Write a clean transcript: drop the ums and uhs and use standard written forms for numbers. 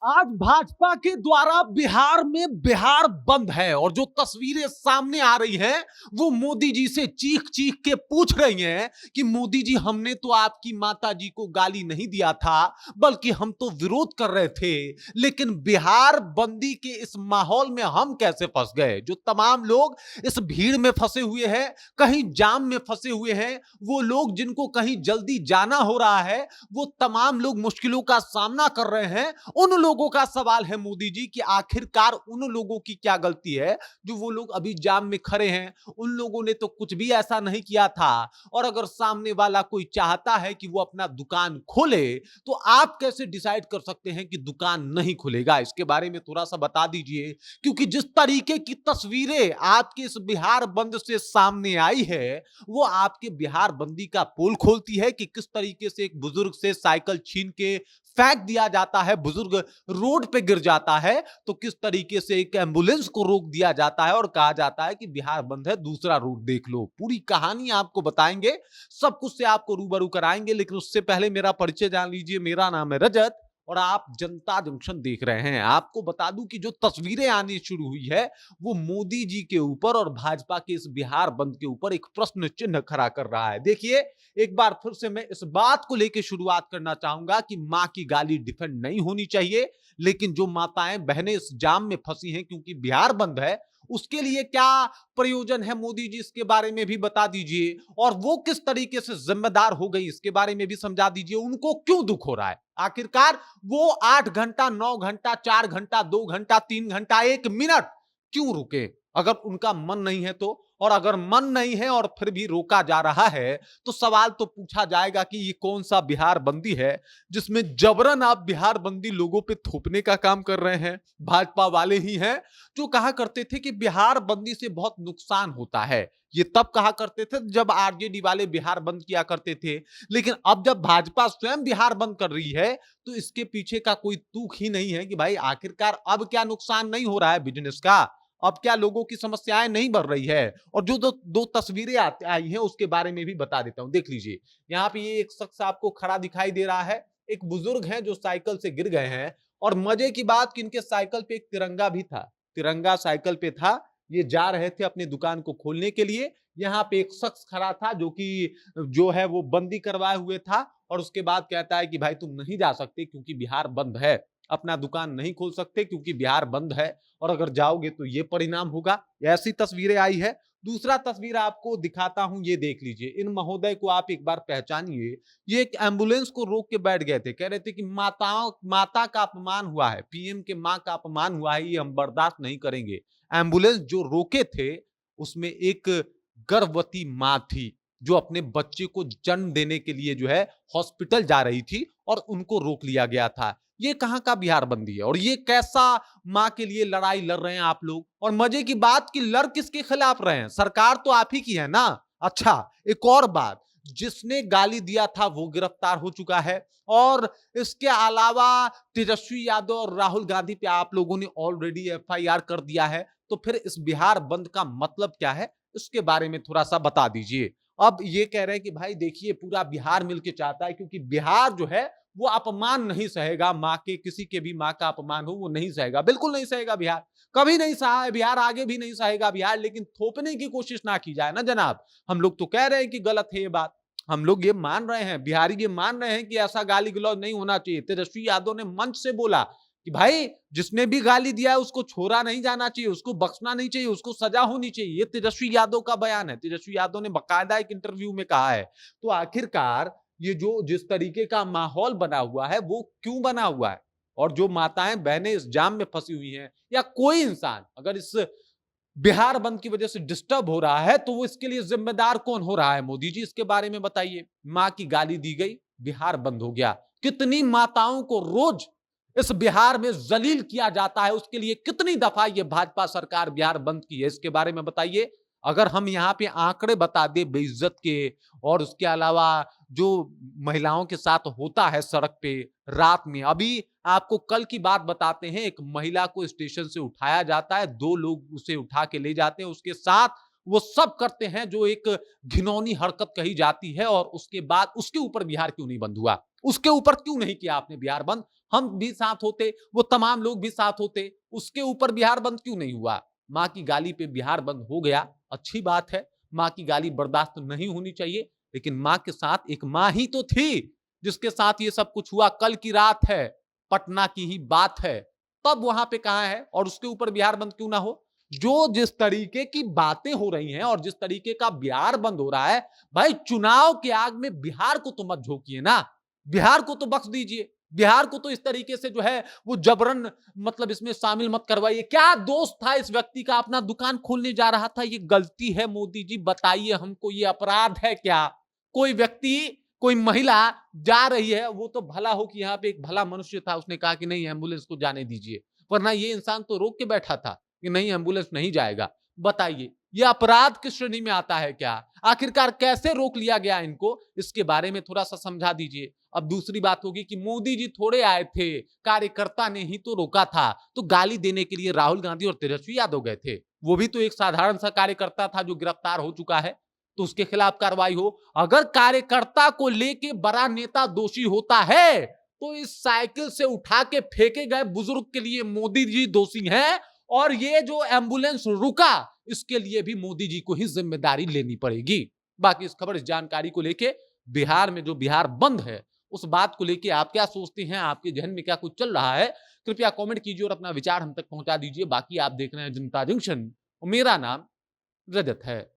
आज भाजपा के द्वारा बिहार में बिहार बंद है और जो तस्वीरें सामने आ रही हैं वो मोदी जी से चीख चीख के पूछ रही हैं कि मोदी जी हमने तो आपकी माता जी को गाली नहीं दिया था बल्कि हम तो विरोध कर रहे थे, लेकिन बिहार बंदी के इस माहौल में हम कैसे फंस गए। जो तमाम लोग इस भीड़ में फंसे हुए हैं, कहीं जाम में फंसे हुए हैं, वो लोग जिनको कहीं जल्दी जाना हो रहा है, वो तमाम लोग मुश्किलों का सामना कर रहे हैं। उन लोगों का सवाल है मोदी जी कि आखिरकार उन लोगों की क्या गलती है जो वो लोग अभी जाम में खड़े हैं। उन लोगों ने तो कुछ भी ऐसा नहीं किया था, और अगर सामने वाला कोई चाहता है कि वो अपना दुकान खोले तो आप कैसे डिसाइड कर सकते हैं कि दुकान नहीं खुलेगा। इसके बारे में थोड़ा सा बता दीजिए, क्योंकि जिस तरीके की तस्वीरें आपके इस बिहार बंद से सामने आई है वो आपके बिहार बंदी का पोल खोलती है कि किस तरीके से एक बुजुर्ग से साइकिल छीन के फेंक दिया जाता है, बुजुर्ग रोड पे गिर जाता है, तो किस तरीके से एक एम्बुलेंस को रोक दिया जाता है और कहा जाता है कि बिहार बंद है, दूसरा रूट देख लो। पूरी कहानी आपको बताएंगे, सब कुछ से आपको रूबरू कराएंगे, लेकिन उससे पहले मेरा परिचय जान लीजिए। मेरा नाम है रजत और आप जनता जंक्शन देख रहे हैं। आपको बता दूं कि जो तस्वीरें आनी शुरू हुई है वो मोदी जी के ऊपर और भाजपा के इस बिहार बंद के ऊपर एक प्रश्न चिन्ह खड़ा कर रहा है। देखिए, एक बार फिर से मैं इस बात को लेकर शुरुआत करना चाहूंगा कि मां की गाली डिफेंड नहीं होनी चाहिए, लेकिन जो माताएं बहनें इस जाम में फंसी हैं क्योंकि बिहार बंद है, उसके लिए क्या प्रयोजन है मोदी जी, इसके बारे में भी बता दीजिए। और वो किस तरीके से जिम्मेदार हो गई इसके बारे में भी समझा दीजिए। उनको क्यों दुख हो रहा है, आखिरकार वो 8 घंटा, 9 घंटा, 4 घंटा, 2 घंटा, 3 घंटा, 1 मिनट क्यों रुके। अगर उनका मन नहीं है तो, और अगर मन नहीं है और फिर भी रोका जा रहा है तो सवाल तो पूछा जाएगा कि ये कौन सा बिहार बंदी है जिसमें जबरन आप बिहार बंदी लोगों पे थोपने का काम कर रहे हैं। भाजपा वाले ही हैं जो कहा करते थे कि बिहार बंदी से बहुत नुकसान होता है। ये तब कहा करते थे जब आरजेडी वाले बिहार बंद किया करते थे, लेकिन अब जब भाजपा स्वयं बिहार बंद कर रही है तो इसके पीछे का कोई तुक ही नहीं है कि भाई आखिरकार अब क्या नुकसान नहीं हो रहा है बिजनेस का, अब क्या लोगों की समस्याएं नहीं बढ़ रही है। और जो दो तस्वीरें आई हैं उसके बारे में भी बता देता हूं। देख लीजिए, यहाँ पे ये एक शख्स आपको खड़ा दिखाई दे रहा है, एक बुजुर्ग है जो साइकिल से गिर गए हैं, और मजे की बात कि इनके साइकिल पे एक तिरंगा भी था, तिरंगा साइकिल पे था। ये जा रहे थे अपनी दुकान को खोलने के लिए, यहाँ पे एक शख्स खड़ा था जो कि जो है वो बंदी करवाए हुए था, और उसके बाद कहता है कि भाई तुम नहीं जा सकते क्योंकि बिहार बंद है, अपना दुकान नहीं खोल सकते क्योंकि बिहार बंद है, और अगर जाओगे तो ये परिणाम होगा। ऐसी तस्वीरें आई है। दूसरा तस्वीर आपको दिखाता हूं, ये देख लीजिए। इन महोदय को आप एक बार पहचानिए। ये एक एम्बुलेंस को रोक के बैठ गए थे, कह रहे थे कि माता का अपमान हुआ है, पीएम के मां का अपमान हुआ है, ये हम बर्दाश्त नहीं करेंगे। एम्बुलेंस जो रोके थे उसमें एक गर्भवती मां थी जो अपने बच्चे को जन्म देने के लिए जो है हॉस्पिटल जा रही थी, और उनको रोक लिया गया था। ये कहां का बिहार बंदी है, और ये कैसा मां के लिए लड़ाई लड़ रहे हैं आप लोग। और मजे की बात कि लड़ किसके खिलाफ रहे हैं, सरकार तो आप ही की है ना। अच्छा, एक और बात, जिसने गाली दिया था वो गिरफ्तार हो चुका है, और इसके अलावा तेजस्वी यादव और राहुल गांधी पे आप लोगों ने ऑलरेडी एफआईआर कर दिया है। तो फिर इस बिहार बंद का मतलब क्या है, इसके बारे में थोड़ा सा बता दीजिए। अब ये कह रहे हैं कि भाई देखिए पूरा बिहार मिलके चाहता है, क्योंकि बिहार जो है वो अपमान नहीं सहेगा, मां के, किसी के भी मां का अपमान हो वो नहीं सहेगा, बिल्कुल नहीं सहेगा बिहार, कभी नहीं सहा है बिहार, आगे भी नहीं सहेगा बिहार। लेकिन थोपने की कोशिश ना की जाए ना जनाब। हम लोग तो कह रहे हैं कि गलत है ये बात, हम लोग ये मान रहे हैं, बिहारी ये मान रहे हैं कि ऐसा गाली गलौज नहीं होना चाहिए। तेजस्वी यादव ने मंच से बोला कि भाई जिसने भी गाली दिया है उसको छोड़ा नहीं जाना चाहिए, उसको बख्शना नहीं चाहिए, उसको सजा होनी चाहिए। ये तेजस्वी यादव का बयान है, तेजस्वी यादव ने बाकायदा एक इंटरव्यू में कहा है। तो आखिरकार ये जो जिस तरीके का माहौल बना हुआ है वो क्यों बना हुआ है, और जो माताएं बहनें इस जाम में फंसी हुई हैं, या कोई इंसान अगर इस बिहार बंद की वजह से डिस्टर्ब हो रहा है तो वो इसके लिए जिम्मेदार कौन हो रहा है। मोदी जी इसके बारे में बताइए। मां की गाली दी गई, बिहार बंद हो गया। कितनी माताओं को रोज इस बिहार में जलील किया जाता है, उसके लिए कितनी दफा ये भाजपा सरकार बिहार बंद की है, इसके बारे में बताइए। अगर हम यहाँ पे आंकड़े बता दे बेइज्जत के, और उसके अलावा जो महिलाओं के साथ होता है सड़क पे रात में, अभी आपको कल की बात बताते हैं, एक महिला को स्टेशन से उठाया जाता है, 2 लोग उसे उठा के ले जाते हैं, उसके साथ वो सब करते हैं जो एक घिनौनी हरकत कही जाती है, और उसके बाद उसके ऊपर बिहार क्यों नहीं बंद हुआ, उसके ऊपर क्यों नहीं किया आपने बिहार बंद, हम भी साथ होते, वो तमाम लोग भी साथ होते, उसके ऊपर बिहार बंद क्यों नहीं हुआ? मां की गाली पे बिहार बंद हो गया, अच्छी बात है। मां की गाली बर्दाश्त नहीं होनी चाहिए, लेकिन मां के साथ एक मां ही तो थी जिसके साथ ये सब कुछ हुआ। कल की रात है, पटना की ही बात है, तब वहां पे कहां है, और उसके ऊपर बिहार बंद क्यों ना हो? जो जिस तरीके की बातें हो रही हैं और जिस तरीके का बिहार बंद हो रहा है, भाई चुनाव के आग में बिहार को तो मत झोंकिए ना, बिहार को तो बख्श दीजिए, बिहार को तो इस तरीके से जो है वो जबरन मतलब इसमें शामिल मत करवाइए। क्या दोस्त था इस व्यक्ति का? अपना दुकान खोलने जा रहा था, ये गलती है मोदी जी, बताइए हमको, ये अपराध है क्या? कोई व्यक्ति, कोई महिला जा रही है, वो तो भला हो कि यहाँ पे एक भला मनुष्य था, उसने कहा कि नहीं एम्बुलेंस को जाने दीजिए, वरना ये इंसान तो रोक के बैठा था कि नहीं एम्बुलेंस नहीं जाएगा। बताइए ये अपराध किस श्रेणी में आता है क्या? आखिरकार कैसे रोक लिया गया इनको, इसके बारे में थोड़ा सा समझा दीजिए। अब दूसरी बात होगी कि मोदी जी थोड़े आए थे, कार्यकर्ता ने ही तो रोका था, तो गाली देने के लिए राहुल गांधी और तेजस्वी यादव गए थे। वो भी तो एक साधारण सा कार्यकर्ता था जो गिरफ्तार हो चुका है, तो उसके खिलाफ कार्रवाई हो। अगर कार्यकर्ता को लेके बड़ा नेता दोषी होता है, तो इस साइकिल से उठा के फेंके गए बुजुर्ग के लिए मोदी जी दोषी हैं, और ये जो एम्बुलेंस रुका इसके लिए भी मोदी जी को ही जिम्मेदारी लेनी पड़ेगी। बाकी इस खबर, इस जानकारी को लेके बिहार में जो बिहार बंद है उस बात को लेके आप क्या सोचते हैं, आपके जहन में क्या कुछ चल रहा है, कृपया कमेंट कीजिए और अपना विचार हम तक पहुंचा दीजिए। बाकी आप देख रहे हैं जनता जंक्शन, मेरा नाम रजत है।